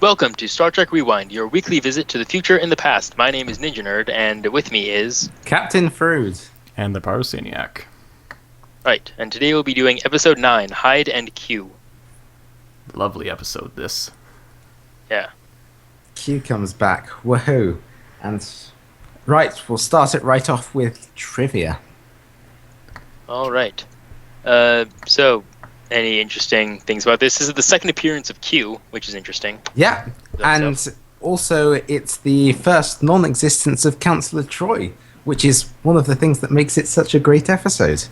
Welcome to Star Trek Rewind, your weekly visit to the future and the past. My name is Ninja Nerd, and with me is... Captain Frood. And the Parasaniac. Right, and today we'll be doing Episode 9, Hide and Q. Lovely episode, this. Yeah. Q comes back. Woohoo. And, right, we'll start it right off with trivia. Alright. So, any interesting things about this? This is the second appearance of Q, which is interesting. Yeah, and also it's the first non-existence of Councillor Troy, which is one of the things that makes it such a great episode.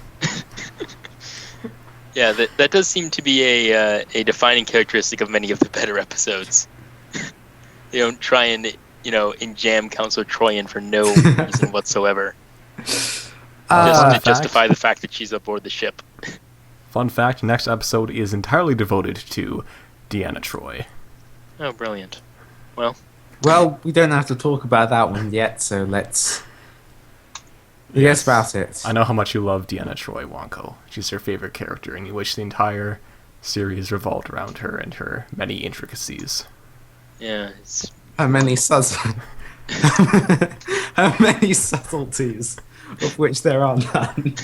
Yeah, that does seem to be a defining characteristic of many of the better episodes. They don't try and, enjam Councillor Troy in for no reason whatsoever. Just to justify the fact that she's aboard the ship. Fun fact, next episode is entirely devoted to Deanna Troi. Oh, brilliant. Well, we don't have to talk about that one yet, so let's... Yes, about it. I know how much you love Deanna Troi, Wonko. She's your favorite character, and you wish the entire series revolved around her and her many intricacies. Yeah, it's... How many How many subtleties, of which there are none.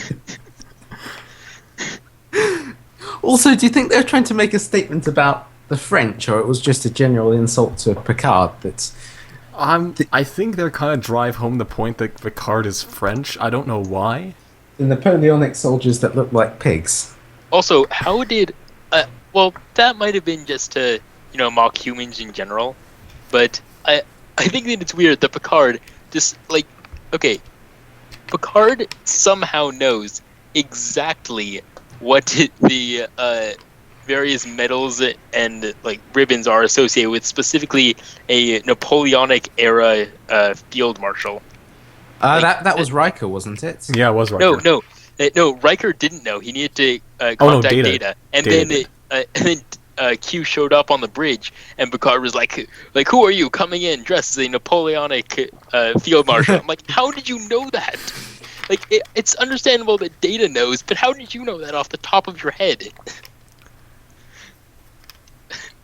Also, do you think they're trying to make a statement about the French, or it was just a general insult to Picard? I think they're kind of drive home the point that Picard is French. I don't know why. The Napoleonic soldiers that look like pigs. Also, how did... that might have been just to, mock humans in general. But I think that it's weird that Picard just, Picard somehow knows exactly what the various medals and ribbons are associated with, specifically a Napoleonic era field marshal. That was Riker, wasn't it? Yeah, it was Riker. No. Riker didn't know. He needed to contact Data, and then Q showed up on the bridge, and Picard was like, who are you coming in dressed as a Napoleonic field marshal? I'm like, how did you know that? It's understandable that Data knows, but how did you know that off the top of your head?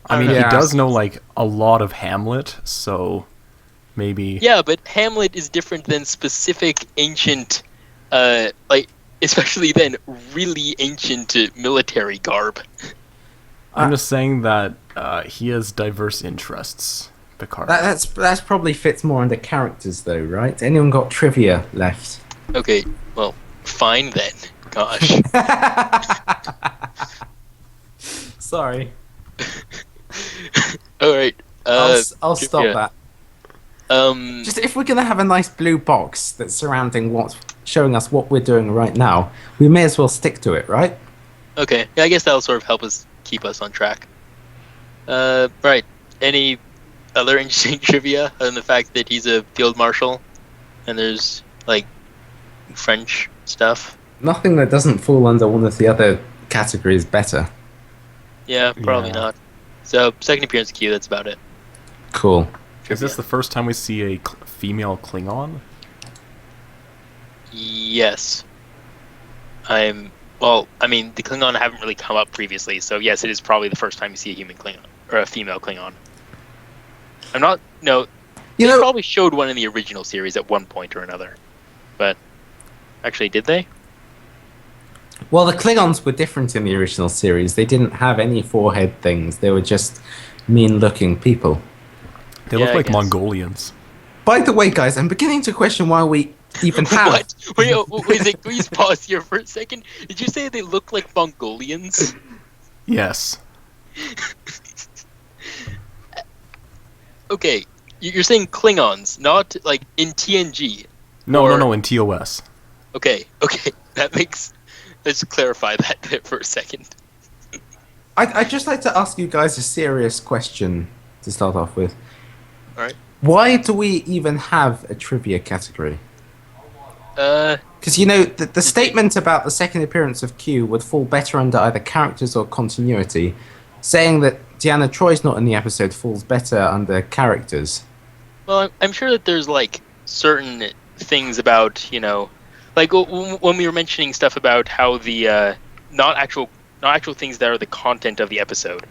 I mean, he does know, a lot of Hamlet, so maybe... Yeah, but Hamlet is different than specific ancient, especially then, really ancient military garb. I'm just saying that he has diverse interests, Picard. That's probably fits more under characters, though, right? Anyone got trivia left? Okay, well, fine then. Gosh. Sorry. Alright. I'll stop that. Just if we're going to have a nice blue box that's showing us what we're doing right now, we may as well stick to it, right? Okay, yeah, I guess that'll sort of help us keep us on track. Right. Any other interesting trivia other than the fact that he's a field marshal and there's, French stuff? Nothing that doesn't fall under one of the other categories better. Yeah, probably not. So, second appearance of Q, that's about it. Cool. Is this the first time we see a female Klingon? Yes. The Klingon haven't really come up previously, so yes, it is probably the first time you see a human Klingon, or a female Klingon. They probably showed one in the original series at one point or another. But, actually, did they? Well, the Klingons were different in the original series. They didn't have any forehead things. They were just mean-looking people. They look like Mongolians. By the way, guys, I'm beginning to question why we even have... What? Wait, please pause here for a second. Did you say they look like Mongolians? Yes. Okay, you're saying Klingons, not, in TNG. No, in TOS. Okay, that makes... Let's clarify that bit for a second. I'd just like to ask you guys a serious question to start off with. Alright. Why do we even have a trivia category? Because, the statement about the second appearance of Q would fall better under either characters or continuity. Saying that Deanna Troy's not in the episode falls better under characters. Well, I'm sure that there's, certain things about, when we were mentioning stuff about how the not actual things that are the content of the episode,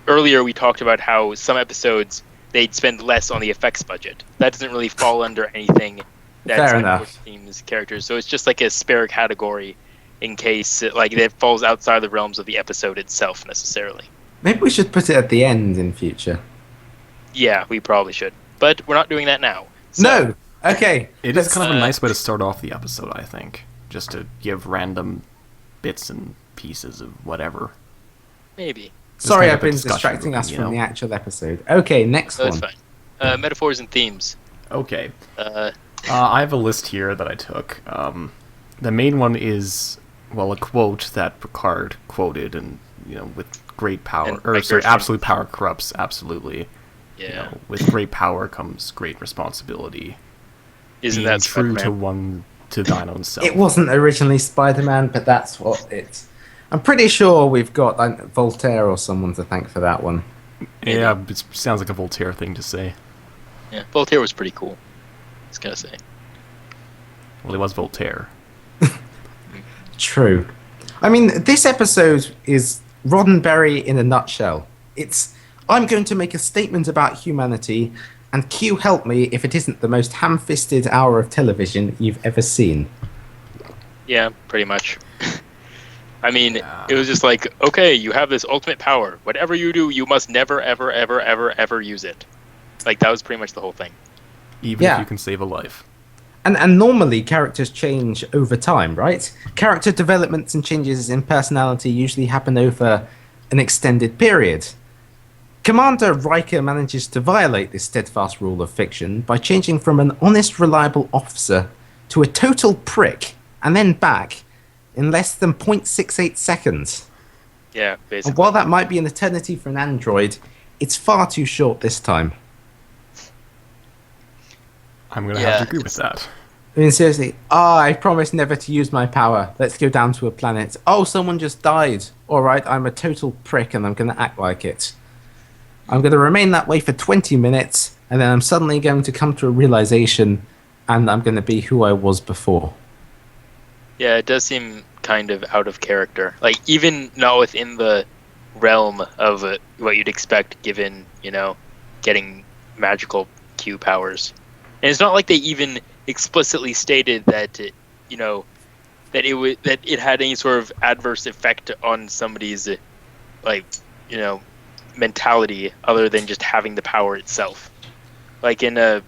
earlier we talked about how some episodes they'd spend less on the effects budget. That doesn't really fall under anything that's important themes characters. So it's just like a spare category in case like it falls outside the realms of the episode itself necessarily. Maybe we should put it at the end in future. Yeah, we probably should. But we're not doing that now. So. No! Okay. It is kind of a nice way to start off the episode, I think. Just to give random bits and pieces of whatever. Maybe. Sorry, I've been distracting us from the actual episode. Okay, next one. That's fine. Metaphors and themes. Okay. I have a list here that I took. The main one is, well, a quote that Picard quoted, and with great power, absolute power corrupts absolutely. Yeah. With great power comes great responsibility. Isn't Being that true Spider-Man? to thine own self? It wasn't originally Spider-Man, but that's what it's. I'm pretty sure we've got Voltaire or someone to thank for that one. Yeah, it sounds like a Voltaire thing to say. Yeah, Voltaire was pretty cool. I was gonna say. Well, he was Voltaire. True. I mean, this episode is Roddenberry in a nutshell. It's, I'm going to make a statement about humanity, and Q help me if it isn't the most ham-fisted hour of television you've ever seen. Yeah, pretty much. I mean, it was just like, okay, you have this ultimate power. Whatever you do, you must never, ever, ever, ever, ever use it. Like, that was pretty much the whole thing. Even if you can save a life. And normally, characters change over time, right? Character developments and changes in personality usually happen over an extended period. Commander Riker manages to violate this steadfast rule of fiction by changing from an honest, reliable officer to a total prick, and then back, in less than 0.68 seconds. Yeah, basically. And while that might be an eternity for an android, it's far too short this time. I'm going to have to agree with that. I mean, seriously, I promised never to use my power. Let's go down to a planet. Oh, someone just died. Alright, I'm a total prick and I'm going to act like it. I'm going to remain that way for 20 minutes, and then I'm suddenly going to come to a realization, and I'm going to be who I was before. Yeah, it does seem kind of out of character. Like, even not within the realm of what you'd expect given, getting magical Q powers. And it's not like they even explicitly stated that, that it had any sort of adverse effect on somebody's, mentality other than just having the power itself. Like there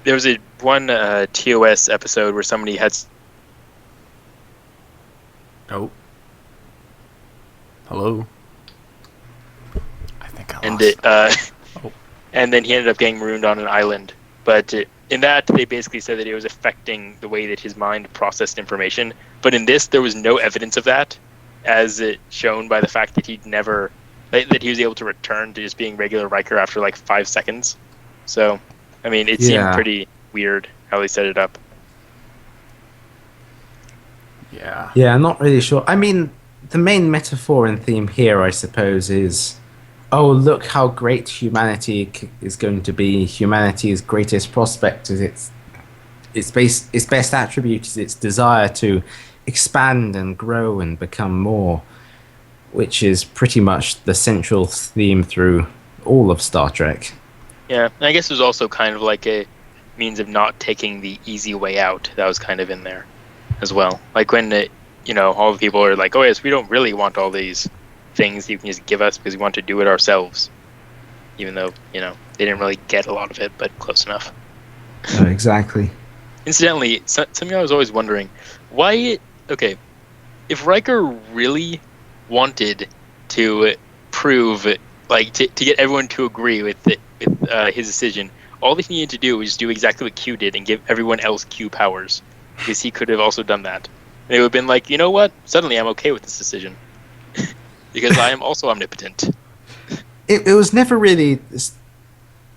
was one TOS episode where somebody had. Oh. Hello. I think I lost. And then he ended up getting marooned on an island. But in that, they basically said that it was affecting the way that his mind processed information. But in this, there was no evidence of that, as shown by the fact that he was able to return to just being regular Riker after like 5 seconds. So, I mean, it seemed pretty weird how they set it up. Yeah. Yeah, I'm not really sure. I mean, the main metaphor and theme here, I suppose, is, oh, look how great humanity is going to be. Humanity's greatest prospect is its best attribute is its desire to expand and grow and become more, which is pretty much the central theme through all of Star Trek. Yeah, and I guess there's also kind of like a means of not taking the easy way out that was kind of in there as well. Like when, all the people are like, oh yes, we don't really want all these things you can just give us because we want to do it ourselves. Even though, they didn't really get a lot of it, but close enough. Exactly. Incidentally, something I was always wondering, why, if Riker really wanted to prove, like, to get everyone to agree with his decision, all he needed to do was do exactly what Q did and give everyone else Q powers, because he could have also done that. And it would have been like, you know what? Suddenly I'm okay with this decision. Because I am also omnipotent. It was never really...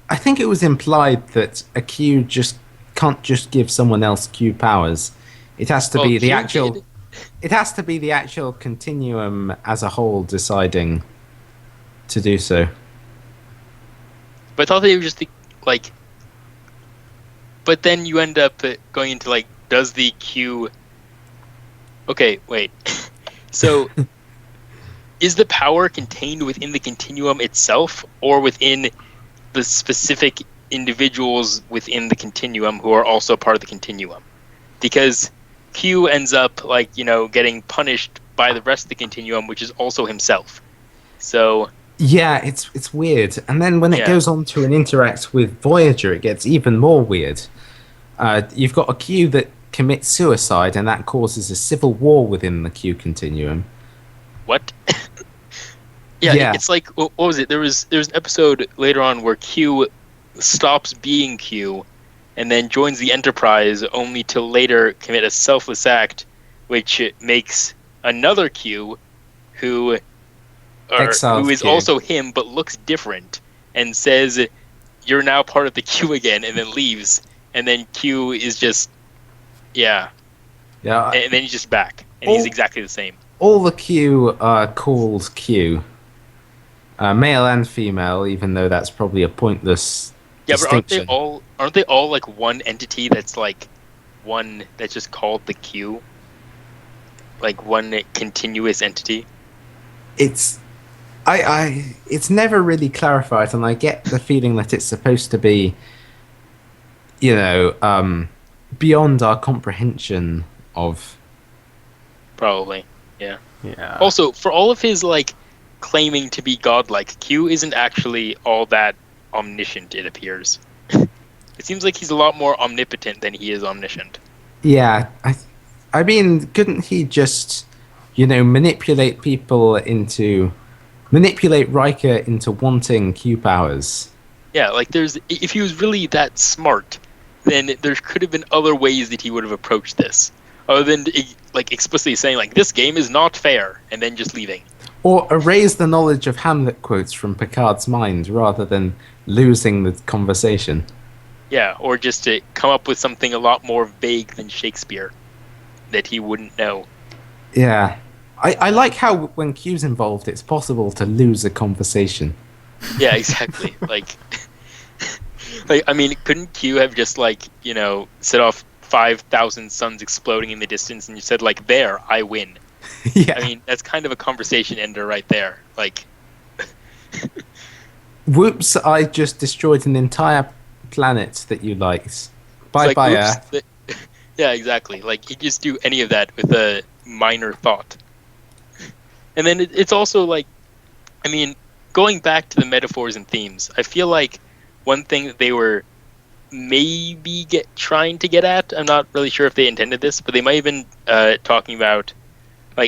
I think it was implied that a Q just can't just give someone else Q powers. It has to be the actual... Did. It has to be the actual continuum as a whole deciding to do so. But I thought they were just like... But then you end up going into like, does the Q... Okay, wait. So... is the power contained within the continuum itself, or within the specific individuals within the continuum who are also part of the continuum? Because Q ends up getting punished by the rest of the continuum, which is also himself. So yeah, it's weird. And then when it goes on to interact with Voyager, it gets even more weird. You've got a Q that commits suicide, and that causes a civil war within the Q continuum. What? Yeah, it's like, what was it? There was an episode later on where Q stops being Q and then joins the Enterprise, only to later commit a selfless act, which makes another Q who is Q. Also him but looks different, and says, "You're now part of the Q again," and then leaves. And then Q is just, and then he's just back, and he's exactly the same. All the Q are called Q. Male and female, even though that's probably a pointless distinction. But aren't they all like one entity that's like one that's just called the Q? Like one continuous entity? It's never really clarified, and I get the feeling that it's supposed to be, beyond our comprehension of. Probably, yeah. Also, for all of his claiming to be godlike, Q isn't actually all that omniscient, it appears. It seems like he's a lot more omnipotent than he is omniscient. Yeah, I mean, couldn't he just, manipulate Riker into wanting Q powers? Yeah, if he was really that smart, then there could have been other ways that he would have approached this, other than explicitly saying this game is not fair, and then just leaving. Or erase the knowledge of Hamlet quotes from Picard's mind rather than losing the conversation. Yeah, or just to come up with something a lot more vague than Shakespeare that he wouldn't know. Yeah. I like how when Q's involved, it's possible to lose a conversation. Yeah, exactly. I mean, couldn't Q have just set off 5,000 suns exploding in the distance, and you said there, I win? Yeah. I mean, that's kind of a conversation ender right there. Whoops! I just destroyed an entire planet that you liked. Bye, Earth. Yeah, exactly. You just do any of that with a minor thought. And then it's also going back to the metaphors and themes, I feel like one thing that they were maybe trying to get at, I'm not really sure if they intended this, but they might have been talking about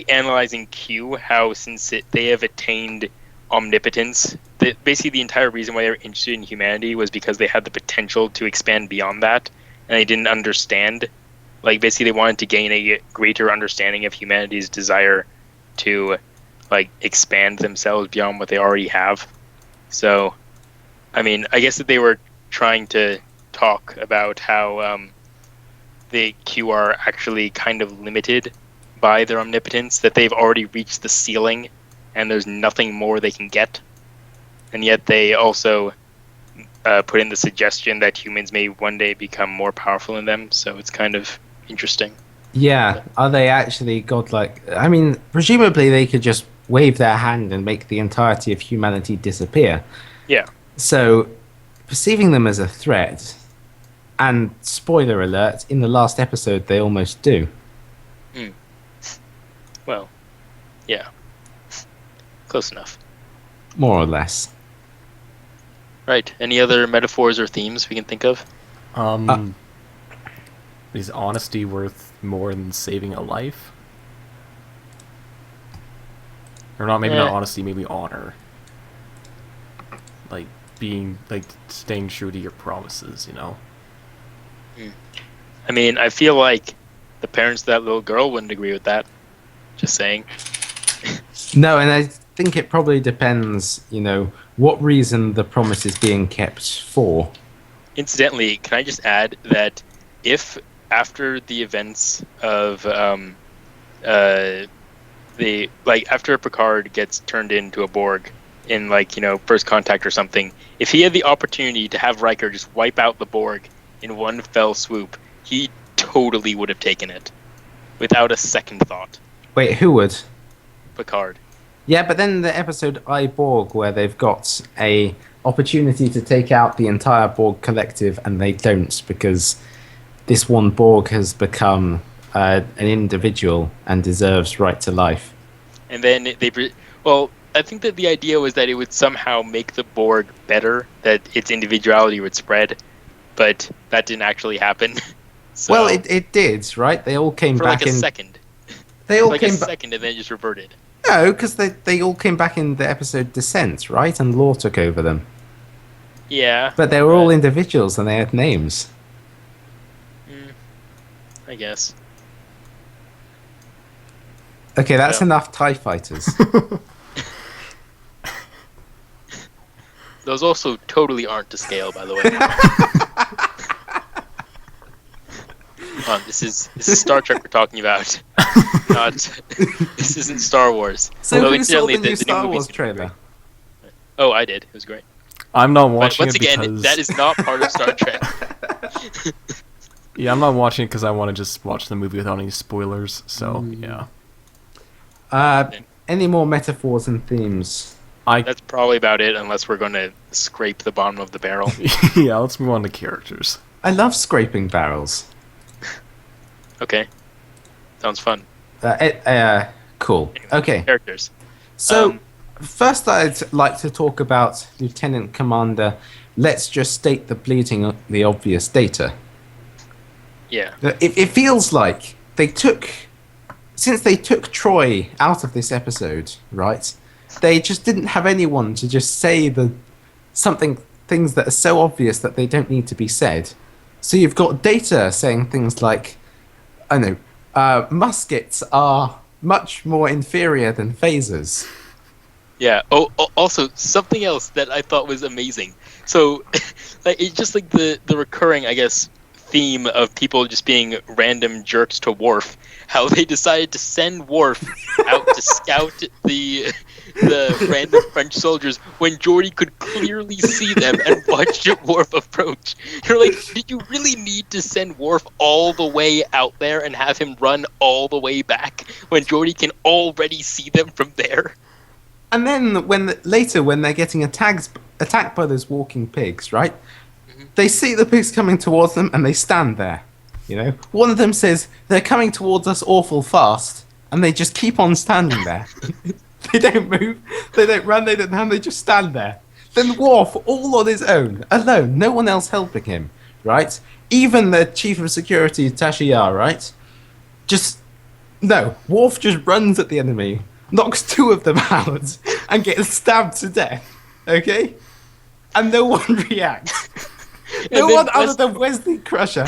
analyzing Q, how since they have attained omnipotence, basically the entire reason why they were interested in humanity was because they had the potential to expand beyond that, and they didn't understand. Basically they wanted to gain a greater understanding of humanity's desire to expand themselves beyond what they already have. So, I mean, I guess that they were trying to talk about how the Q are actually kind of limited by their omnipotence, that they've already reached the ceiling and there's nothing more they can get. And yet they also put in the suggestion that humans may one day become more powerful than them, so it's kind of interesting. Yeah, are they actually godlike? I mean, presumably they could just wave their hand and make the entirety of humanity disappear. Yeah. So, perceiving them as a threat, and spoiler alert, in the last episode they almost do. Well, yeah. Close enough. More or less. Right. Any other metaphors or themes we can think of? Is honesty worth more than saving a life? Or not, maybe not honesty, maybe honor. Staying true to your promises, I mean, I feel like the parents of that little girl wouldn't agree with that. Just saying. No, and I think it probably depends, what reason the promise is being kept for. Incidentally, can I just add that if after the events of after Picard gets turned into a Borg in First Contact or something, if he had the opportunity to have Riker just wipe out the Borg in one fell swoop, he totally would have taken it without a second thought. Wait, who would? Picard. Yeah, but then the episode I, Borg, where they've got a opportunity to take out the entire Borg collective, and they don't because this one Borg has become an individual and deserves right to life. And then I think that the idea was that it would somehow make the Borg better, that its individuality would spread, but that didn't actually happen. So, well, it did, right? They all came back for like a second. They all came a second and then just reverted. No, because they all came back in the episode Descent, right? And Law took over them. Yeah. But they were all individuals and they had names. I guess. Okay, that's enough TIE fighters. Those also totally aren't to scale, by the way. This is Star Trek we're talking about. Not this isn't Star Wars. So who saw the new Star Wars trailer? Oh, I did. It was great. I'm not watching once again, because... that is not part of Star Trek. Yeah, I'm not watching it because I want to just watch the movie without any spoilers, so, yeah. Any more metaphors and themes? That's probably about it, unless we're going to scrape the bottom of the barrel. Yeah, let's move on to characters. I love scraping barrels. Okay. Sounds fun. Cool. Okay. Characters. So, first I'd like to talk about Lieutenant Commander. Let's just state the obvious data. Yeah. It feels like since they took Troy out of this episode, right? They just didn't have anyone to just say things that are so obvious that they don't need to be said. So you've got Data saying things like, I know, muskets are much more inferior than phasers. Yeah. Oh, also something else that I thought was amazing. So, it's just like the recurring, I guess, theme of people just being random jerks to Worf. How they decided to send Worf out to scout the random French soldiers when Geordi could clearly see them and watch Worf approach. You're like, did you really need to send Worf all the way out there and have him run all the way back when Geordi can already see them from there? And then when they're getting attacked by those walking pigs, right? Mm-hmm. They see the pigs coming towards them and they stand there. You know, one of them says they're coming towards us awful fast, and they just keep on standing there. They don't move, they don't run, they don't they just stand there. Then Worf, all on his own, alone, no one else helping him, right? Even the chief of security, Tasha, right? Worf just runs at the enemy, knocks two of them out, and gets stabbed to death, okay? And no one reacts. No one other than Wesley Crusher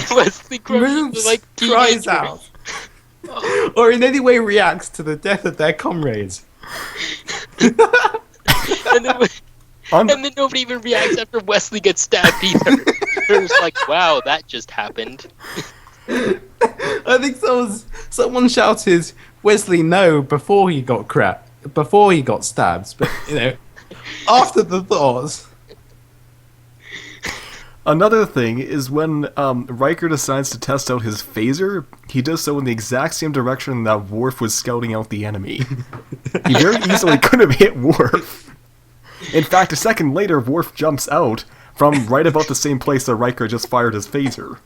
moves, like, cries out, or in any way reacts to the death of their comrades. and then nobody even reacts after Wesley gets stabbed either. They're just like, wow, that just happened. I think someone shouted Wesley no before he got stabbed, but you know, after the thoughts. Another thing is when Riker decides to test out his phaser, he does so in the exact same direction that Worf was scouting out the enemy. He very easily could have hit Worf. In fact, a second later, Worf jumps out from right about the same place that Riker just fired his phaser.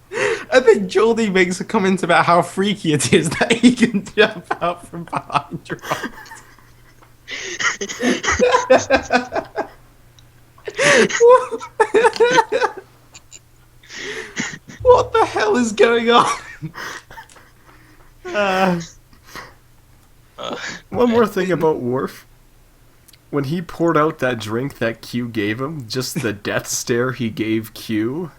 I think Geordi makes a comment about how freaky it is that he can jump out from behind rocks. What the hell is going on? One more thing about Worf. When he poured out that drink that Q gave him, just the death stare he gave Q,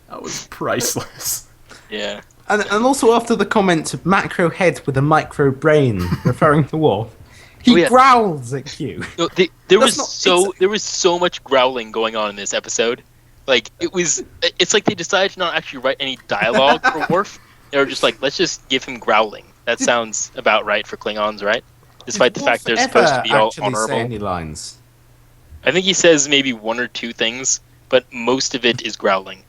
that was priceless. Yeah. And also after the comment, macro head with a micro brain, referring to Worf, he growls at Q. No, there was so much growling going on in this episode. Like, it's like they decided to not actually write any dialogue for Worf. They were just like, let's just give him growling. That sounds about right for Klingons, right? Despite the fact they're supposed to be all honorable. Say any lines? I think he says maybe one or two things, but most of it is growling.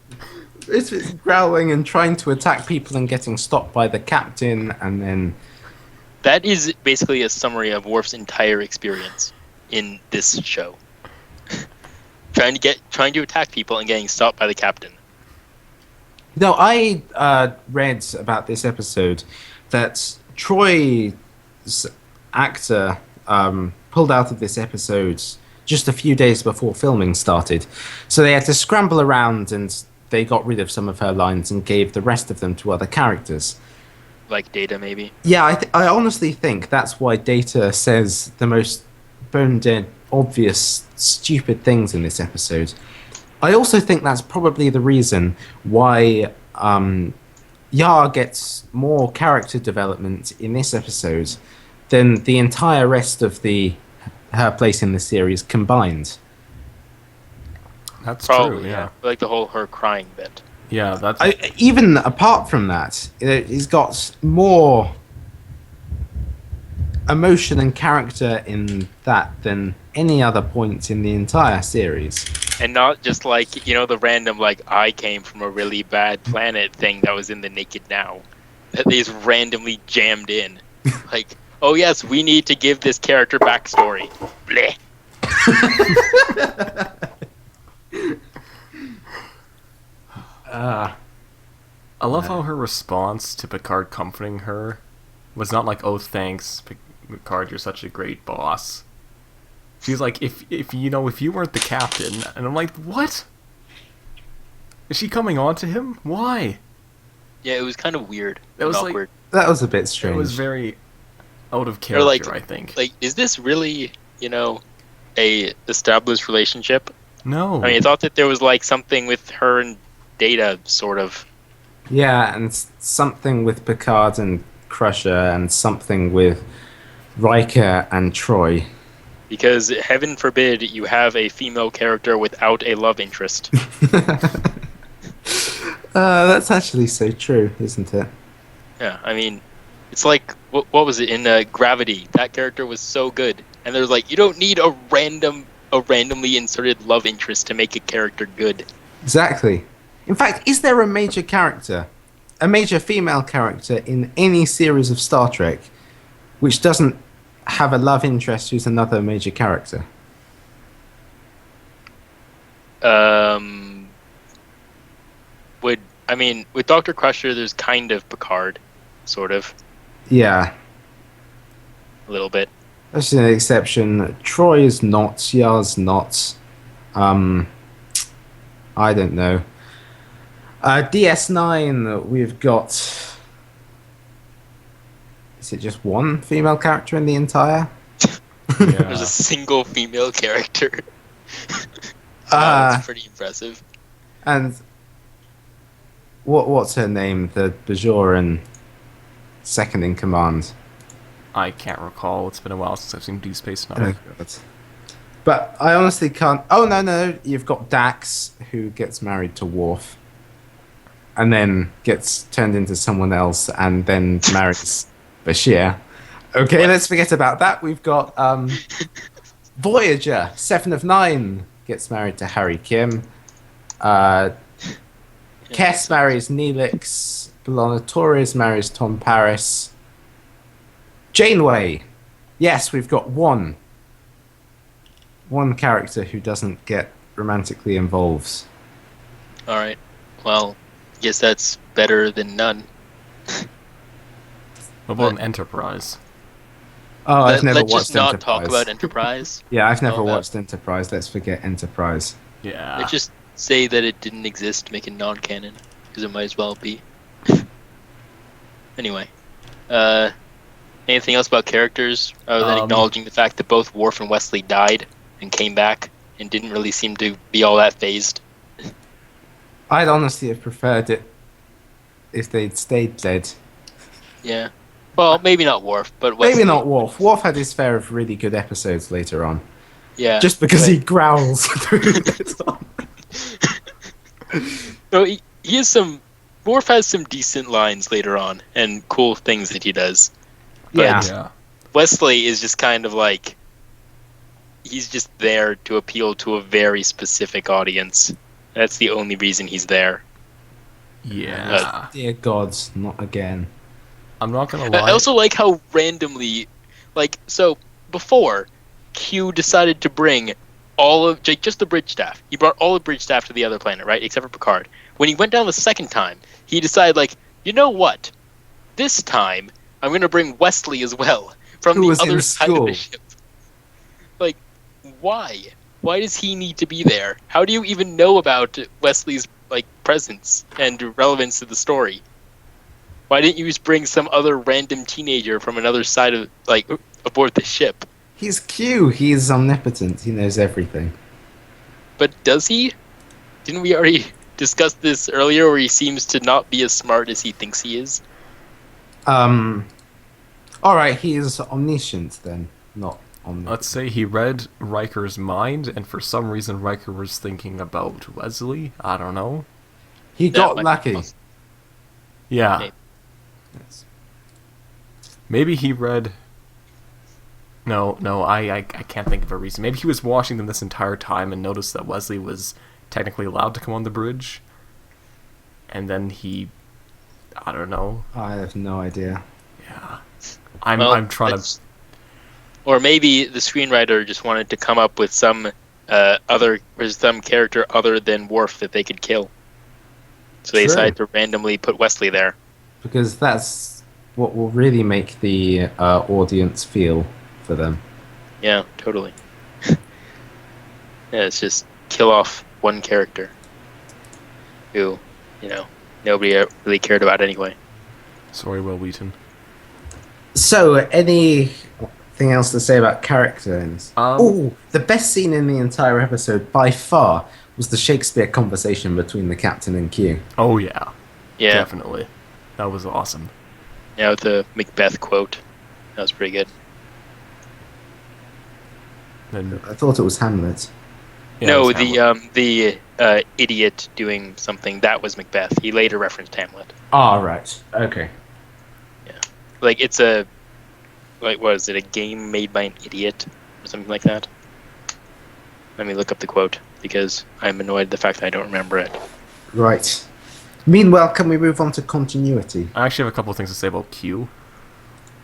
It's growling and trying to attack people and getting stopped by the captain, and then That is basically a summary of Worf's entire experience in this show. trying to attack people and getting stopped by the captain. No, I read about this episode that Troy's actor pulled out of this episode just a few days before filming started. So they had to scramble around and they got rid of some of her lines and gave the rest of them to other characters. Like Data, maybe? Yeah, I honestly think that's why Data says the most bone-dead, obvious, stupid things in this episode. I also think that's probably the reason why Yar gets more character development in this episode than the entire rest of her place in the series combined. That's probably, true, yeah. Like the whole her crying bit. Yeah, that's... even apart from that, he's got more emotion and character in that than any other point in the entire series. And not just like, the random, like, I came from a really bad planet thing that was in the Naked Now. That they just randomly jammed in. Like, oh yes, we need to give this character backstory. Bleh. I love how her response to Picard comforting her was not like, oh, thanks, Picard, you're such a great boss. She's like, if you weren't the captain, and I'm like, what? Is she coming on to him? Why? Yeah, it was kind of weird. That was awkward. That was a bit strange. It was very out of character, I think. Like, is this really, a established relationship? No. I mean, I thought that there was like something with her and Data, sort of. Yeah, and something with Picard and Crusher, and something with Riker and Troy. Because heaven forbid you have a female character without a love interest. That's actually so true, isn't it? Yeah, I mean, it's like, what was it, in Gravity? That character was so good. And they're like, you don't need a randomly inserted love interest to make a character good. Exactly. In fact, is there a major female character in any series of Star Trek which doesn't have a love interest who's another major character? With Dr. Crusher, there's kind of Picard, sort of. Yeah. A little bit. That's an exception. Troy is not. Yar's not. I don't know. DS9, we've got... Is it just one female character in the entire? Yeah. There's a single female character. That's pretty impressive. And what's her name? The Bajoran second in command. I can't recall. It's been a while since I've seen Deep Space Nine. Oh, but I honestly can't... Oh, no. You've got Dax, who gets married to Worf. And then gets turned into someone else, and then marries Bashir. Okay, let's forget about that. We've got Voyager, 7 of 9, gets married to Harry Kim. Kes marries Neelix. B'Elanna Torres marries Tom Paris. Janeway. Yes, we've got one character who doesn't get romantically involved. Alright. Well, I guess that's better than none. What about an Enterprise? Oh, I've never watched Let's just not Enterprise. talk about Enterprise. Yeah, I've never watched Enterprise. Let's forget Enterprise. Yeah. Let's just say that it didn't exist, make it non-canon, because it might as well be. Anyway. Anything else about characters, other than acknowledging the fact that both Worf and Wesley died and came back and didn't really seem to be all that phased? I'd honestly have preferred it if they'd stayed dead. Yeah. Well, maybe not Worf, but Wesley. Maybe not Worf. Worf had his fair of really good episodes later on. Yeah. Just because he growls through it. No, he has some... Worf has some decent lines later on, and cool things that he does. But Yeah. Wesley is just kind of like... He's just there to appeal to a very specific audience. That's the only reason he's there. Yeah. Dear gods, not again. I'm not gonna lie. I also like how randomly, so before, Q decided to bring all of just the bridge staff. He brought all the bridge staff to the other planet, right? Except for Picard. When he went down the second time, he decided, you know what? This time, I'm going to bring Wesley as well from the other side of the ship. Why? Why does he need to be there? How do you even know about Wesley's presence and relevance to the story? Why didn't you just bring some other random teenager from another side of aboard the ship? He's Q. He's omnipotent. He knows everything. But does he? Didn't we already discuss this earlier, where he seems to not be as smart as he thinks he is? All right, he is omniscient then, not omnipotent. Let's say he read Riker's mind, and for some reason Riker was thinking about Wesley. I don't know. He got lucky. Yeah. Maybe. Yes. Maybe he read... No, I can't think of a reason. Maybe he was watching them this entire time and noticed that Wesley was technically allowed to come on the bridge. And then he... I don't know. I have no idea. Yeah. I'm trying to... Or maybe the screenwriter just wanted to come up with some character other than Worf that they could kill. So they decided to randomly put Wesley there. Because that's what will really make the audience feel for them. Yeah, totally. Yeah, it's just kill off one character who, nobody really cared about anyway. Sorry, Will Wheaton. So, anything else to say about characters? The best scene in the entire episode, by far, was the Shakespeare conversation between the captain and Q. Oh, yeah. Yeah. Definitely. That was awesome. Yeah, with the Macbeth quote. That was pretty good. And I thought it was Hamlet. Yeah, no, Hamlet. the idiot doing something, that was Macbeth. He later referenced Hamlet. Ah, right. Okay. Yeah. It's a... what is it? A game made by an idiot? Or something like that? Let me look up the quote, because I'm annoyed at the fact that I don't remember it. Right. Meanwhile, can we move on to continuity? I actually have a couple of things to say about Q.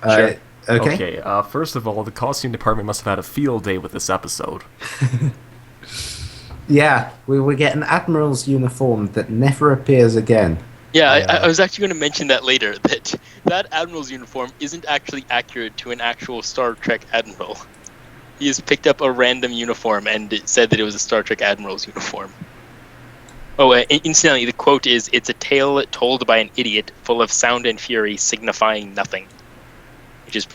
Sure. Okay. First of all, the costume department must have had a field day with this episode. Yeah, we will get an admiral's uniform that never appears again. Yeah, I was actually going to mention that later, that admiral's uniform isn't actually accurate to an actual Star Trek admiral. He just picked up a random uniform and it said that it was a Star Trek admiral's uniform. Oh, incidentally, the quote is, "It's a tale told by an idiot, full of sound and fury, signifying nothing." Which is...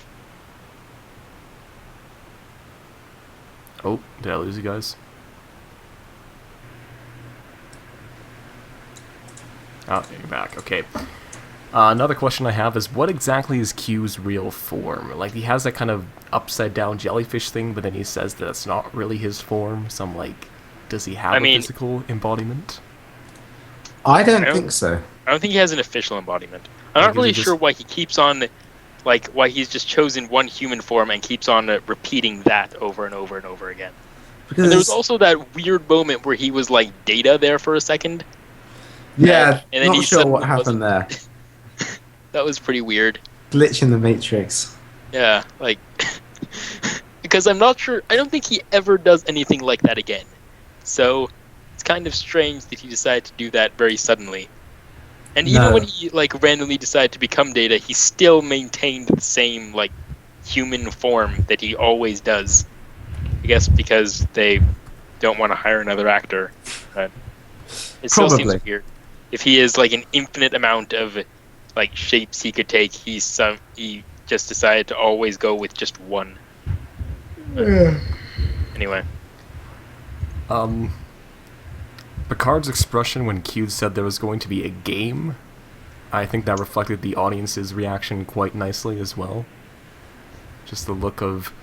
Oh, did I lose you guys? Oh, you're back. Okay. Another question I have is, what exactly is Q's real form? He has that kind of upside-down jellyfish thing, but then he says that it's not really his form. So I'm does he have a physical embodiment? I don't think so. I don't think he has an official embodiment. I'm not really sure why he keeps on... why he's just chosen one human form and keeps on repeating that over and over and over again. Because and there was also that weird moment where he was Data there for a second. Yeah, and then not sure what happened there. That was pretty weird. Glitch in the Matrix. Yeah, because I'm not sure... I don't think he ever does anything like that again. So, it's kind of strange that he decided to do that very suddenly. And even when he, randomly decided to become Data, he still maintained the same, human form that he always does. I guess because they don't want to hire another actor. But it still seems weird. If he is, an infinite amount of, shapes he could take, he just decided to always go with just one. Anyway. Picard's expression when Q said there was going to be a game, I think that reflected the audience's reaction quite nicely as well. Just the look of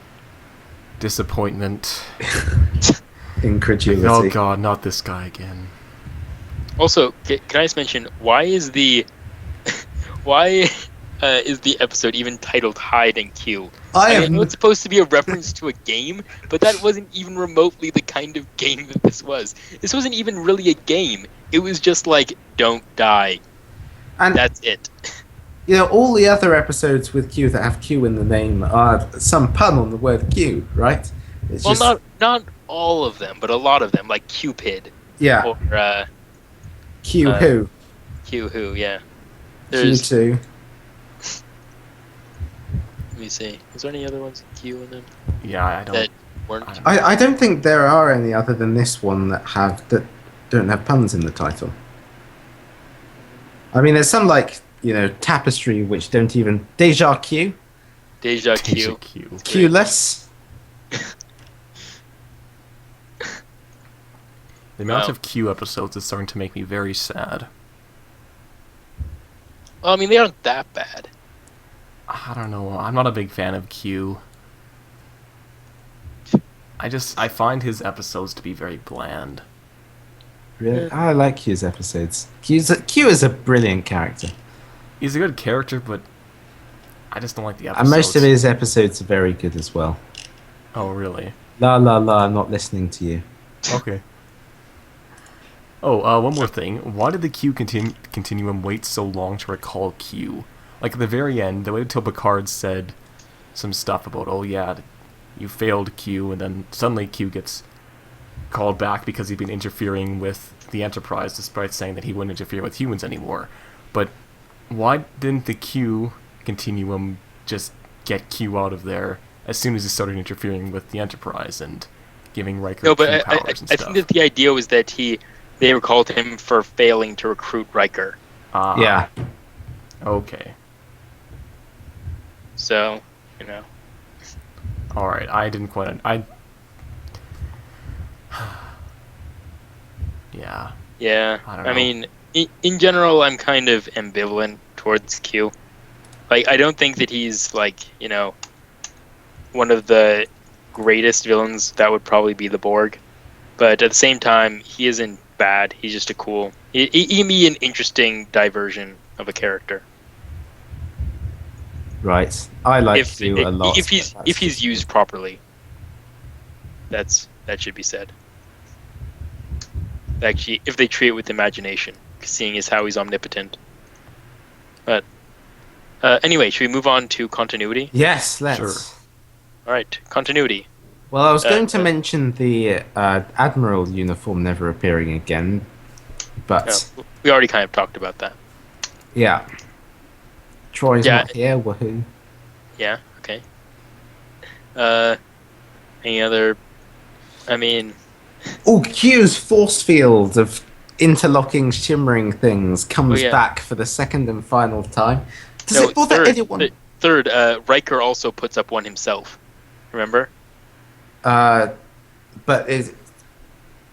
disappointment. Incredulity. Oh god, not this guy again. Also, can I just mention, why is the episode even titled Hide and Q? I know it's supposed to be a reference to a game, but that wasn't even remotely the kind of game that this was. This wasn't even really a game. It was just don't die. And that's it. all the other episodes with Q that have Q in the name are some pun on the word Q, right? It's not all of them, but a lot of them, like Cupid. Yeah. Or Q who? Q who? Yeah. Q2. Let me see. Is there any other ones with Q in them? Yeah, I don't. That weren't. I don't think there are any other than this one that don't have puns in the title. I mean, there's some like Tapestry which don't even Deja Q. Deja Q. Q-less. The amount of Q episodes is starting to make me very sad. Well, I mean, they aren't that bad. I don't know. I'm not a big fan of Q. I find his episodes to be very bland. Really? I like Q's episodes. Q is a brilliant character. He's a good character, but I just don't like the episodes. And most of his episodes are very good as well. Oh, really? La la la, I'm not listening to you. Okay. Oh, one more thing. Why did the Q continuum wait so long to recall Q? Like, at the very end, they waited till Picard said some stuff about, oh yeah, you failed Q, and then suddenly Q gets called back because he'd been interfering with the Enterprise, despite saying that he wouldn't interfere with humans anymore. But why didn't the Q continuum just get Q out of there as soon as he started interfering with the Enterprise and giving Riker Q powers and stuff? I think that the idea was that they recalled him for failing to recruit Riker. Yeah. Okay. So, Alright, I didn't quite... Yeah. Yeah. I don't know. I mean, in general, I'm kind of ambivalent towards Q. Like, I don't think that he's, like, one of the greatest villains. That would probably be the Borg. But at the same time, he isn't bad. He's just a cool... He can be an interesting diversion of a character. Right. I like Q a lot. If he's used properly. That should be said. Actually, if they treat it with imagination, seeing as how he's omnipotent. But anyway, should we move on to continuity? Yes, let's. Sure. All right, continuity. Well, I was going to mention the Admiral uniform never appearing again, but we already kind of talked about that. Yeah. Troy's not here. Woohoo! Yeah. Okay. Any other? I mean. Oh, Q's force field of interlocking, shimmering things comes back for the second and final time. Does it bother anyone? Third, Riker also puts up one himself. Remember? But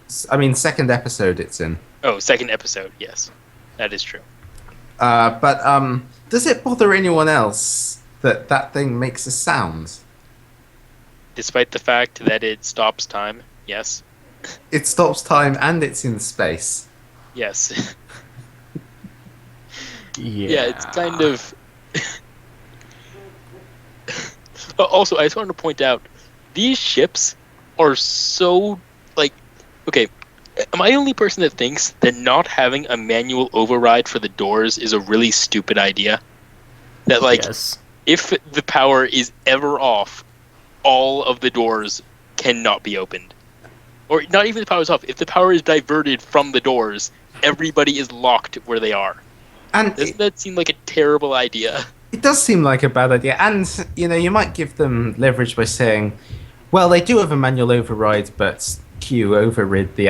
second episode it's in. Oh, second episode. Yes, that is true. But does it bother anyone else that thing makes a sound? Despite the fact that it stops time, yes. It stops time and it's in space. Yes. Yeah, it's kind of... Also, I just wanted to point out, these ships are so, okay, am I the only person that thinks that not having a manual override for the doors is a really stupid idea? That, yes. If the power is ever off, all of the doors cannot be opened. Or not even the power is off. If the power is diverted from the doors, everybody is locked where they are. And doesn't that seem like a terrible idea? It does seem like a bad idea. And, you might give them leverage by saying, well, they do have a manual override, but Q overrid the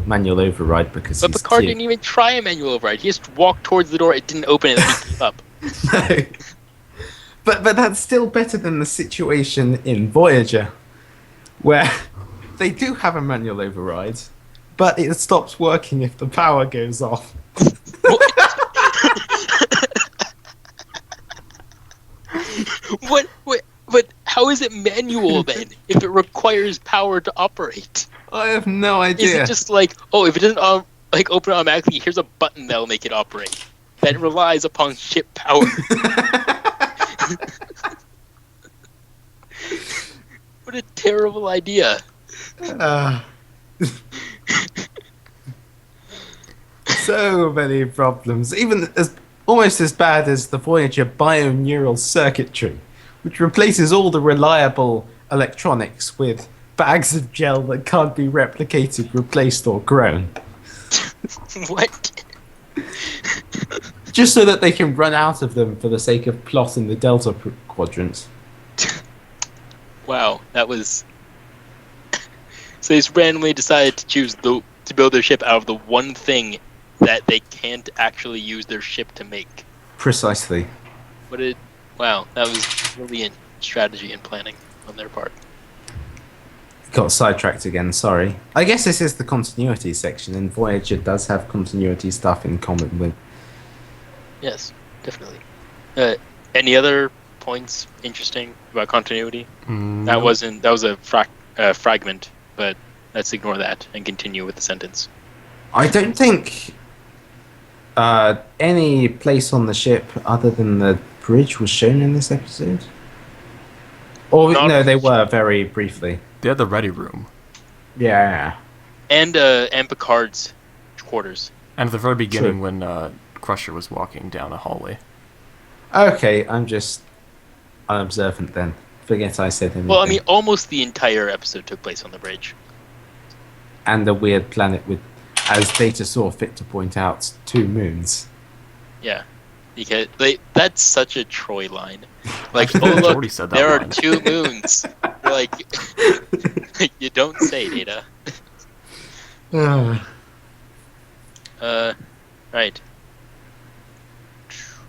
manual override because But Picard didn't even try a manual override. He just walked towards the door, it didn't open it, and he gave up. No. But that's still better than the situation in Voyager, where they do have a manual override, but it stops working if the power goes off. What? But how is it manual then? If it requires power to operate, I have no idea. Is it just if it doesn't open automatically? Here's a button that'll make it operate. That relies upon ship power. What a terrible idea. So many problems. Even almost as bad as the Voyager bioneural circuitry, which replaces all the reliable electronics with bags of gel that can't be replicated, replaced, or grown. What? Just so that they can run out of them for the sake of plot in the Delta Quadrant. Wow, that was... So they just randomly decided to build their ship out of the one thing that they can't actually use their ship to make. Precisely. Wow, that was brilliant strategy and planning on their part. Got sidetracked again, sorry. I guess this is the continuity section, and Voyager does have continuity stuff in common with... Yes, definitely. Any other points interesting about continuity? That was a fragment, but let's ignore that and continue with the sentence. I don't think any place on the ship other than the bridge was shown in this episode. Or no, they were very briefly. They had the ready room. Yeah. And Picard's quarters. And at the very beginning when Crusher was walking down a hallway. Okay, I'm just unobservant then. Forget I said anything. Well, I mean, almost the entire episode took place on the bridge. And the weird planet with, as Data saw fit to point out, 2 moons. Yeah. Because that's such a Troy line. Like, oh look, there are 2 moons. You're like, you don't say, Data. Right.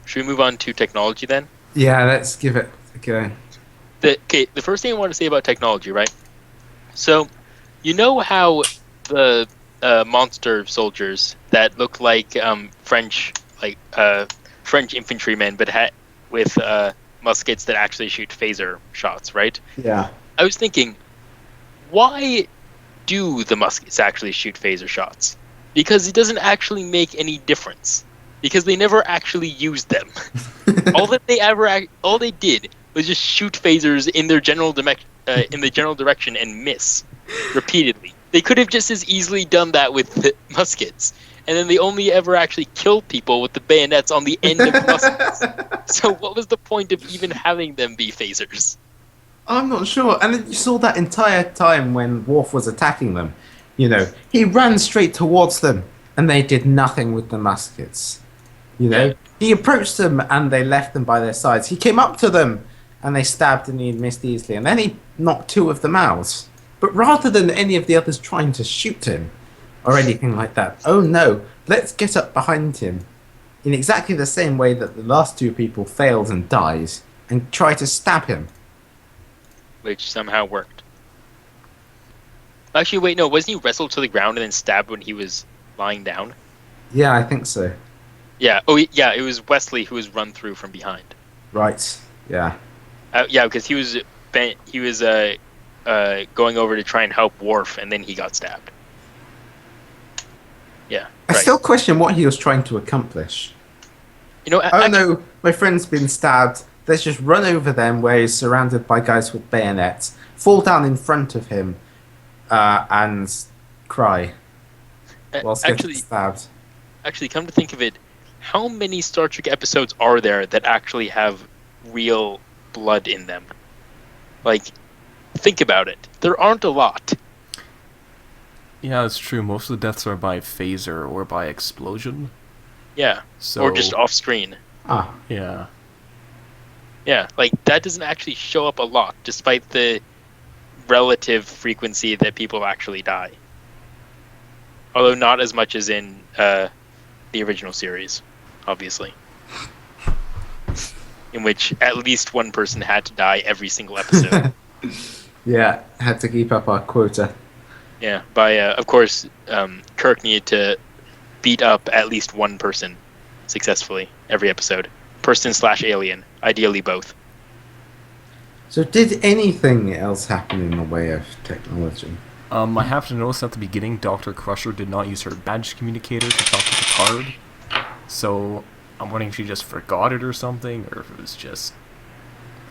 Should we move on to technology then? Yeah, let's give it a go. The first thing I want to say about technology, right? So, you know how the monster soldiers that look like French infantrymen, but with muskets that actually shoot phaser shots, right? Yeah. I was thinking, why do the muskets actually shoot phaser shots? Because it doesn't actually make any difference. Because they never actually used them. all they did was just shoot phasers in their general direction and miss repeatedly. They could have just as easily done that with the muskets, and then they only ever actually killed people with the bayonets on the end of muskets. So what was the point of even having them be phasers? I'm not sure. And then you saw that entire time when Worf was attacking them. You know, he ran straight towards them, and they did nothing with the muskets. You know, yeah. He approached them, and they left them by their sides. He came up to them, and they stabbed, and he missed easily. And then he knocked 2 of them out. But rather than any of the others trying to shoot him, or anything like that, oh no, let's get up behind him in exactly the same way that the last 2 people failed and died, and try to stab him. Which somehow worked. Actually, wait, no, wasn't he wrestled to the ground and then stabbed when he was lying down? Yeah, I think so. Yeah, yeah, it was Wesley who was run through from behind. Right, yeah. Yeah, because he was going over to try and help Worf, and then he got stabbed. Yeah. I still question what he was trying to accomplish. You know, no, my friend's been stabbed. Let's just run over them where he's surrounded by guys with bayonets, fall down in front of him, and cry whilst getting stabbed. Actually, come to think of it, how many Star Trek episodes are there that actually have real blood in them? Like, think about it. There aren't a lot. Yeah, it's true. Most of the deaths are by phaser or by explosion. Yeah, or just off screen. Ah. Yeah. Yeah, like, that doesn't actually show up a lot, despite the relative frequency that people actually die. Although not as much as in the original series, obviously. In which at least 1 person had to die every single episode. Yeah, had to keep up our quota. Yeah, of course, Kirk needed to beat up at least 1 person successfully every episode. Person/alien, ideally both. So did anything else happen in the way of technology? I have to notice at the beginning, Dr. Crusher did not use her badge communicator to talk to Picard. So I'm wondering if she just forgot it or something, or if it was just,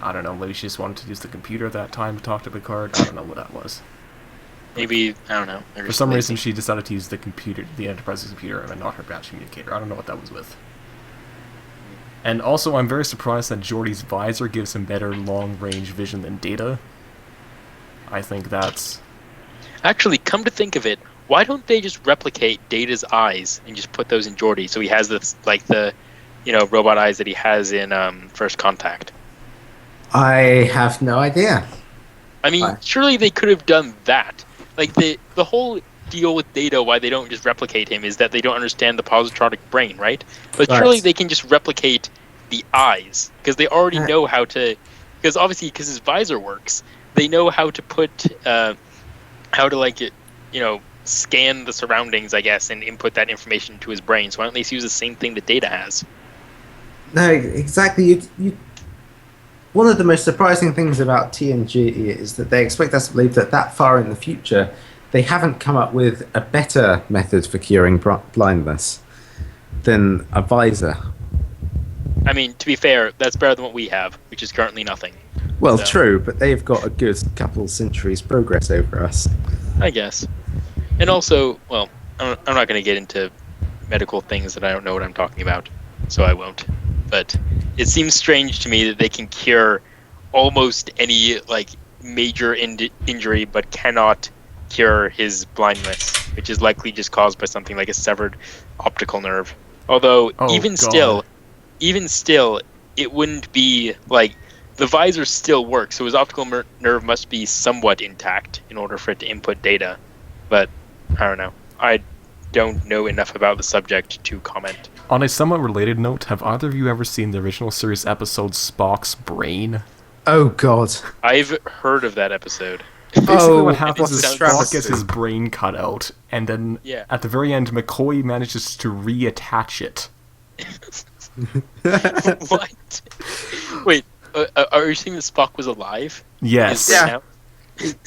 I don't know, maybe she just wanted to use the computer at that time to talk to Picard. I don't know what that was. Maybe, I don't know. For some reason, she decided to use the computer, the Enterprise's computer, and not her badge communicator. I don't know what that was with. And also, I'm very surprised that Geordi's visor gives him better long-range vision than Data. I think that's... Actually, come to think of it, why don't they just replicate Data's eyes and just put those in Geordi so he has this, like the, robot eyes that he has in First Contact? I have no idea. I mean, surely they could have done that. Like the whole deal with Data, why they don't just replicate him, is that they don't understand the positronic brain, right? But surely they can just replicate the eyes, because they already know how to. Because obviously, because his visor works, they know how to put, scan the surroundings, I guess, and input that information to his brain. So why don't they use the same thing that Data has? No, exactly. One of the most surprising things about TNG is that they expect us to believe that far in the future, they haven't come up with a better method for curing blindness than a visor. I mean, to be fair, that's better than what we have, which is currently nothing. Well, true, but they've got a good couple centuries progress over us. I guess. And also, well, I'm not going to get into medical things that I don't know what I'm talking about, so I won't. But it seems strange to me that they can cure almost any, major injury, but cannot cure his blindness, which is likely just caused by something like a severed optical nerve. Although, even still, it wouldn't be, the visor still works, so his optical nerve must be somewhat intact in order for it to input data. But, I don't know. I don't know enough about the subject to comment. On a somewhat related note, have either of you ever seen the original series episode Spock's Brain? Oh, God. I've heard of that episode. Basically what happens is Spock gets his brain cut out, and then at the very end, McCoy manages to reattach it. What? Wait, are you saying that Spock was alive? Yes.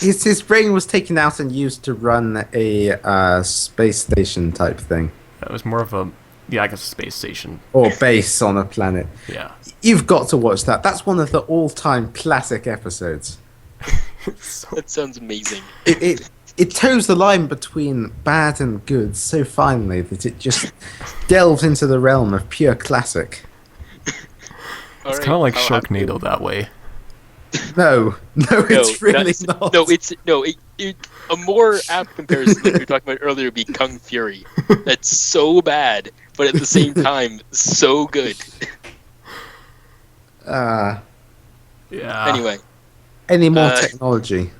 His brain was taken out and used to run a space station type thing. It was more of a, I guess a space station. Or base on a planet. Yeah. You've got to watch that. That's one of the all-time classic episodes. That sounds amazing. It toes the line between bad and good so finely that it just delves into the realm of pure classic. It's kind of like Sharknado that way. No, it's really not. A more apt comparison, like we were talking about earlier, would be Kung Fury. That's so bad, but at the same time, so good. Yeah. Anyway. Any more technology?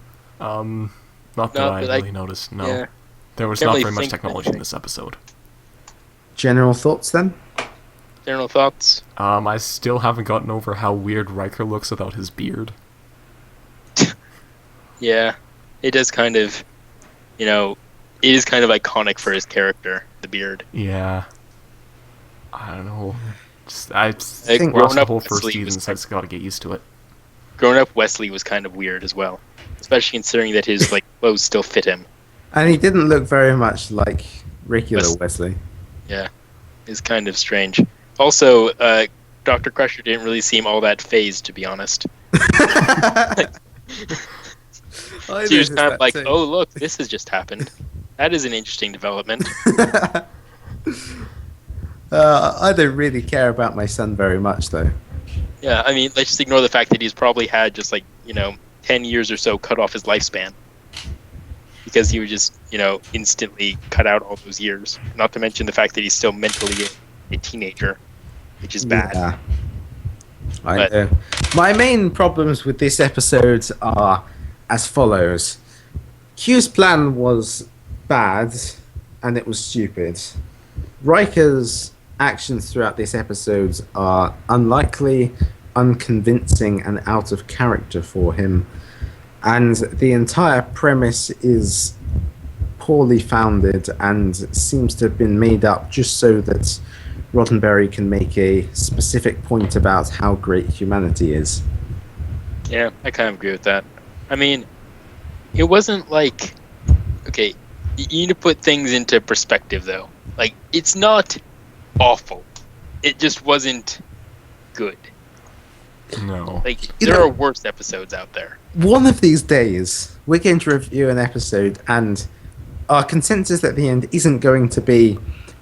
Not that I really noticed, no. Yeah. There was not very much technology in this episode. General thoughts, then? General thoughts? I still haven't gotten over how weird Riker looks without his beard. Yeah. It does kind of, it is kind of iconic for his character, the beard. Yeah. I don't know. I think watched the whole first season, so I just gotta get used to it. Growing up, Wesley was kind of weird as well. Especially considering that his clothes still fit him. And he didn't look very much like regular Wesley. Yeah. It's kind of strange. Also, Dr. Crusher didn't really seem all that phased, to be honest. She was kind of like, oh, look, this has just happened. That is an interesting development. I don't really care about my son very much, though. Yeah, I mean, let's just ignore the fact that he's probably had just 10 years or so cut off his lifespan. Because he was just, instantly cut out all those years. Not to mention the fact that he's still mentally a teenager, which is bad. Yeah. I know. My main problems with this episode are as follows. Q's plan was bad, and it was stupid. Riker's actions throughout this episode are unlikely, unconvincing, and out of character for him. And the entire premise is poorly founded and seems to have been made up just so that Roddenberry can make a specific point about how great humanity is. Yeah, I kind of agree with that. I mean, it wasn't okay, you need to put things into perspective, though. It's not awful. It just wasn't good. No. There are worse episodes out there. One of these days, we're going to review an episode, and our consensus at the end isn't going to be,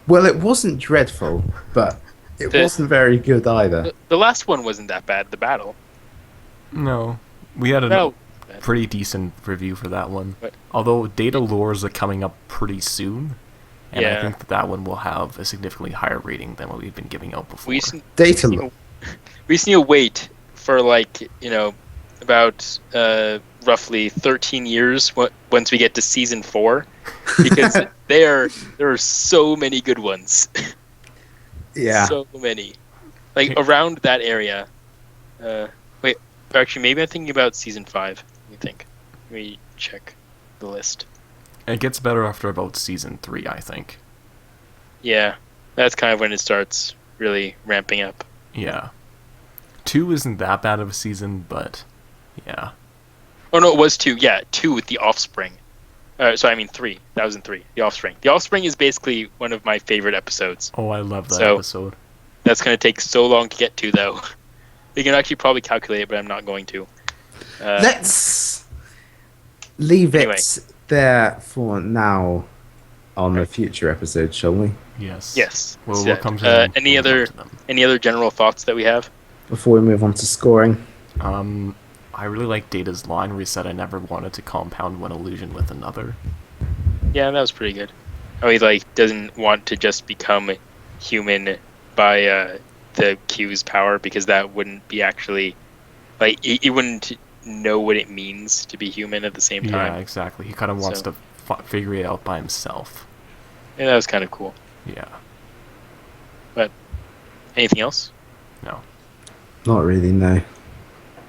well, it wasn't dreadful, but It wasn't very good either. The last one wasn't that bad, the battle. No. We had a pretty decent review for that one. Although Data Lures are coming up pretty soon. And I think that one will have a significantly higher rating than what we've been giving out before. Data Lures. We just need to wait for, like, about roughly 13 years once we get to season 4. Because there are so many good ones. Yeah. So many. Like, around that area. Wait, actually, maybe I'm thinking about season 5. Let me think. Let me check the list. It gets better after about season 3, I think. Yeah. That's kind of when it starts really ramping up. Yeah. 2 isn't that bad of a season, but yeah. Oh, no, it was 2. Yeah, 2 with The Offspring. 3. That was in 3. The Offspring. The Offspring is basically one of my favorite episodes. Oh, I love that episode. That's going to take so long to get to, though. You can actually probably calculate it, but I'm not going to. Let's leave it there for now on the future episode, shall we? Yes. Yes. We'll come to them. Any other general thoughts that we have? Before we move on to scoring. I really like Data's line where he said, "I never wanted to compound one illusion with another." Yeah, that was pretty good. Oh, he doesn't want to just become human by the Q's power, because that wouldn't be actually he wouldn't know what it means to be human at the same time. Yeah, exactly. He kind of wants to figure it out by himself. Yeah, that was kind of cool. Yeah. But anything else? No. Not really, no.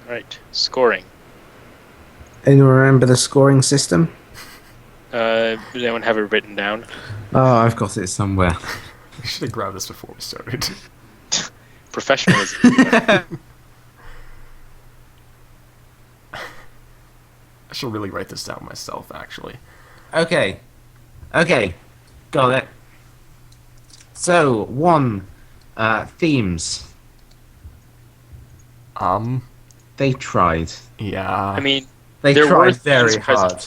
Right, scoring. Anyone remember the scoring system? Does anyone have it written down? Oh, I've got it somewhere. We should have grabbed this before we started. Professionalism. I should really write this down myself, actually. Okay. Got it. So, 1. Themes. They tried. Yeah. I mean, they tried very hard.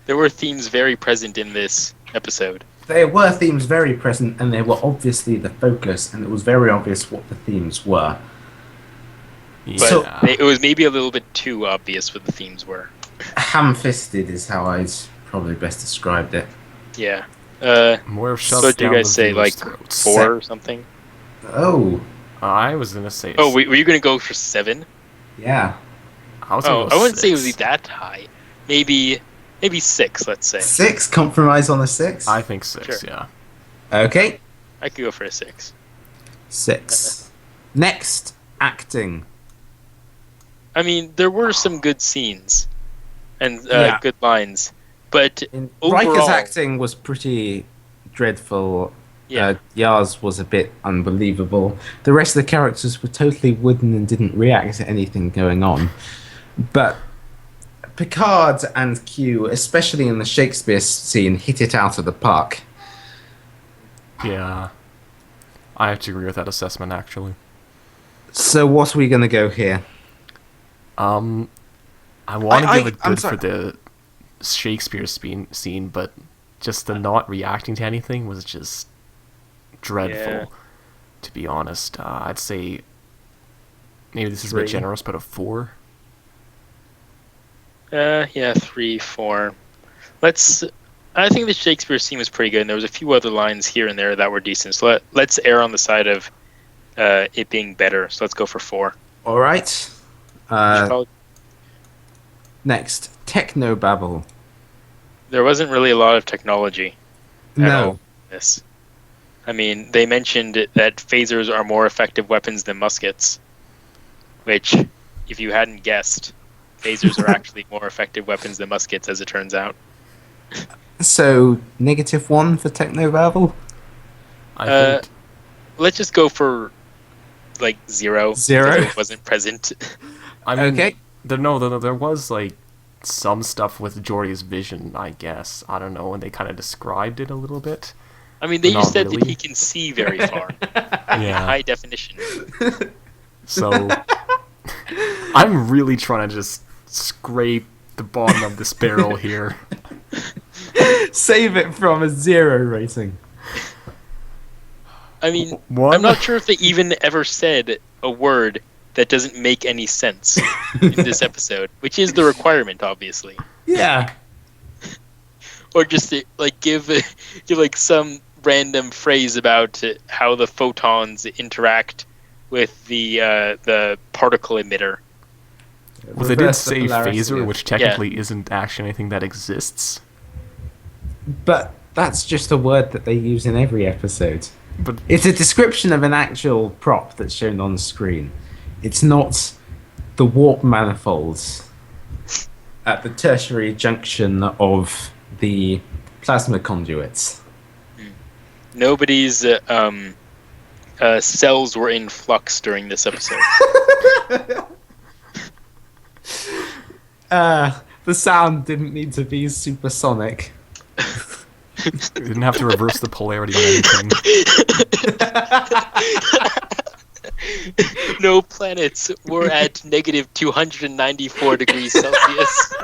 There were themes very present in this episode. There were themes very present, and they were obviously the focus, and it was very obvious what the themes were. Yeah. But it was maybe a little bit too obvious what the themes were. Ham-fisted is how I'd probably best described it. Yeah. More so what do you guys say, like throats. 4 or something? Oh. I was gonna say. Oh, were you gonna go for 7? Yeah. I wouldn't say it would be that high. Maybe 6. Let's say 6. Compromise on a 6. I think 6. Sure. Yeah. Okay. I could go for a 6. 6. Next, acting. I mean, there were some good scenes and good lines, but overall, Riker's acting was pretty dreadful. Yeah. Yar's was a bit unbelievable. The rest of the characters were totally wooden and didn't react to anything going on. But Picard and Q, especially in the Shakespeare scene, hit it out of the park. Yeah. I have to agree with that assessment, actually. So what are we going to go here? I want to give it good for the Shakespeare scene, but just the not reacting to anything was just dreadful, to be honest. I'd say maybe this is a bit generous, but a 4. 3, 4. I think the Shakespeare scene was pretty good, and there was a few other lines here and there that were decent. So let's err on the side of it being better. So let's go for 4. All right. Next, technobabble. There wasn't really a lot of technology. No. This. I mean, they mentioned that phasers are more effective weapons than muskets, which, if you hadn't guessed, phasers are actually more effective weapons than muskets, as it turns out. So, -1 for technobabble? I think... Let's just go for, 0. 0? Because it wasn't present. I mean, okay. There was, some stuff with Geordi's vision, I guess. I don't know, and they kind of described it a little bit. I mean, they just said that he can see very far. Yeah. High definition. So, I'm really trying to just scrape the bottom of this barrel here. Save it from a 0 rating. I mean, I'm not sure if they even ever said a word that doesn't make any sense in this episode, which is the requirement, obviously. Yeah. Or just like give like some random phrase about how the photons interact with the particle emitter. Well, they did say phaser, which technically isn't actually anything that exists. But that's just a word that they use in every episode. But it's a description of an actual prop that's shown on screen. It's not the warp manifolds at the tertiary junction of the plasma conduits. Nobody's cells were in flux during this episode. The sound didn't need to be supersonic. You didn't have to reverse the polarity or anything. No planets were at negative 294 degrees Celsius.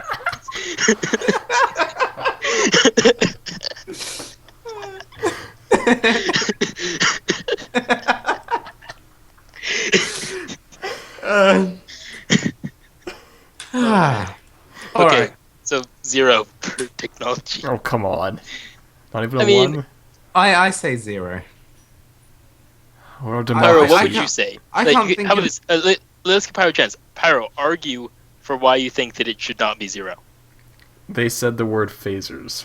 Okay, right. So 0 for technology. Oh, come on. Not even a 1? I say 0. Pyro, what would you say? I can't think how about this? Let's give Pyro a chance. Pyro, argue for why you think that it should not be 0. They said the word phasers.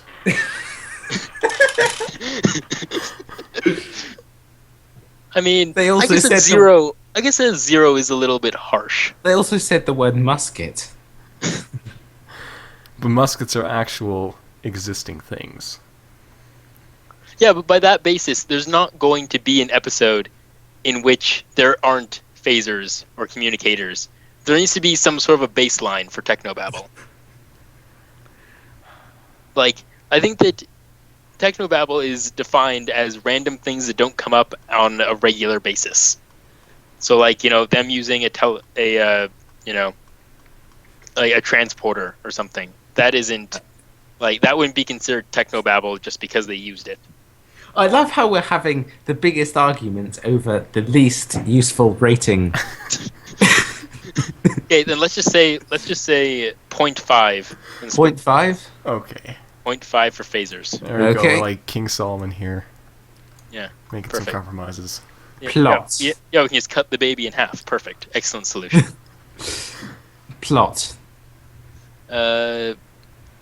I mean, they also said 0. I guess 0 is a little bit harsh. They also said the word musket. But muskets are actual existing things. Yeah, but by that basis, there's not going to be an episode in which there aren't phasers or communicators. There needs to be some sort of a baseline for technobabble. Like, I think that technobabble is defined as random things that don't come up on a regular basis. So, like, them using a transporter or something. That isn't, like, that wouldn't be considered technobabble just because they used it. I love how we're having the biggest argument over the least useful rating. Okay, then let's just say 0.5. 0.5? Okay. 0.5 for phasers. There we go, like King Solomon here. Yeah. Making some compromises. Yeah, Plot. Yeah, we can just cut the baby in half. Perfect. Excellent solution. Plot.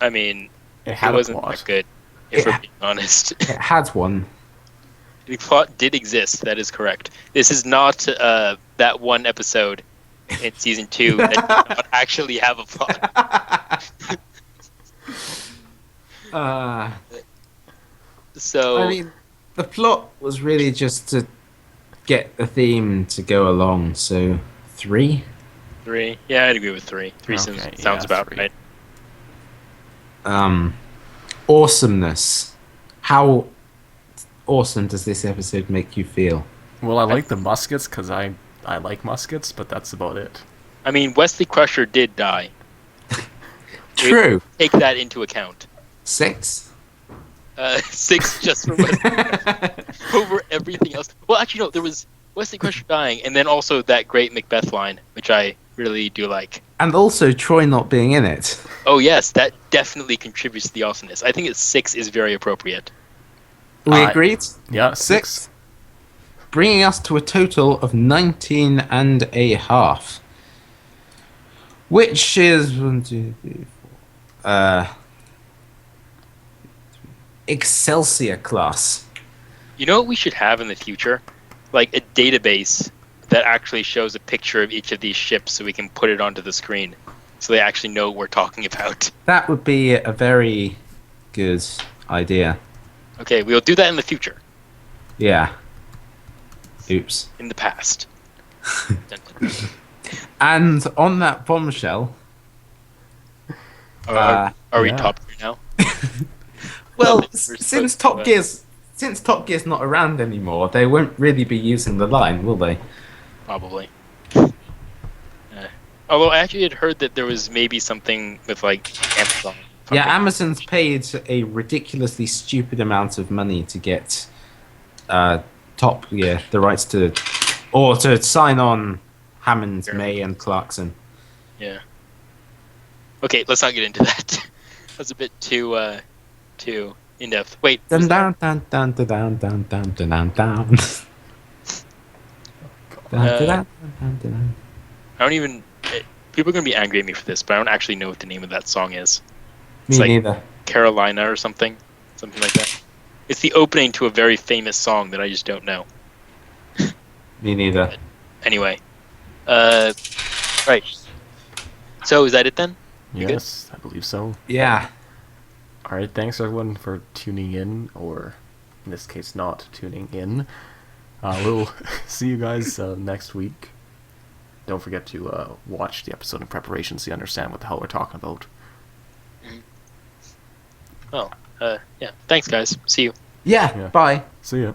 I mean, it wasn't that good, if we're being honest. It had one. The plot did exist, that is correct. This is not that one episode in season 2 that did not actually have a plot. So I mean, the plot was really just to get the theme to go along, so 3? 3? Yeah, I'd agree with 3. 3 sounds about 3. Right. Awesomeness. How awesome does this episode make you feel? Well, I like the muskets because I like muskets, but that's about it. I mean, Wesley Crusher did die. True. Take that into account. 6? 6 just for Wesley over everything else. Well, actually, no, there was Wesley Crusher dying, and then also that great Macbeth line, which I really do like. And also Troy not being in it. Oh, yes, that definitely contributes to the awesomeness. I think 6 is very appropriate. We agreed? Yeah, 6. Bringing us to a total of 19.5. Which is 1, 2, 3, 4. Excelsior class. You know what we should have in the future? Like a database that actually shows a picture of each of these ships so we can put it onto the screen so they actually know what we're talking about. That would be a very good idea. Okay, we'll do that in the future. Yeah. Oops. In the past. And on that bombshell... Are we top 3 now? Well, since Top Gear's not around anymore, they won't really be using the line, will they? Probably. Although I actually had heard that there was maybe something with like Amazon. Yeah, Amazon's paid a ridiculously stupid amount of money to get the rights to, or to sign on Hammond, May, and Clarkson. Yeah. Okay, let's not get into that. That's a bit too in depth. Wait. Down, down, down, down, down, down, down, down, down. I don't even. People are gonna be angry at me for this, but I don't actually know what the name of that song is. It's Me neither. Carolina or something like that. It's the opening to a very famous song that I just don't know. Me neither. But anyway, right. So is that it then? Yes, I believe so. Yeah. All right, thanks everyone for tuning in, or in this case, not tuning in. We'll see you guys next week. Don't forget to watch the episode in preparation so you understand what the hell we're talking about. Oh, yeah. Thanks, guys. See you. Yeah. Bye. See ya.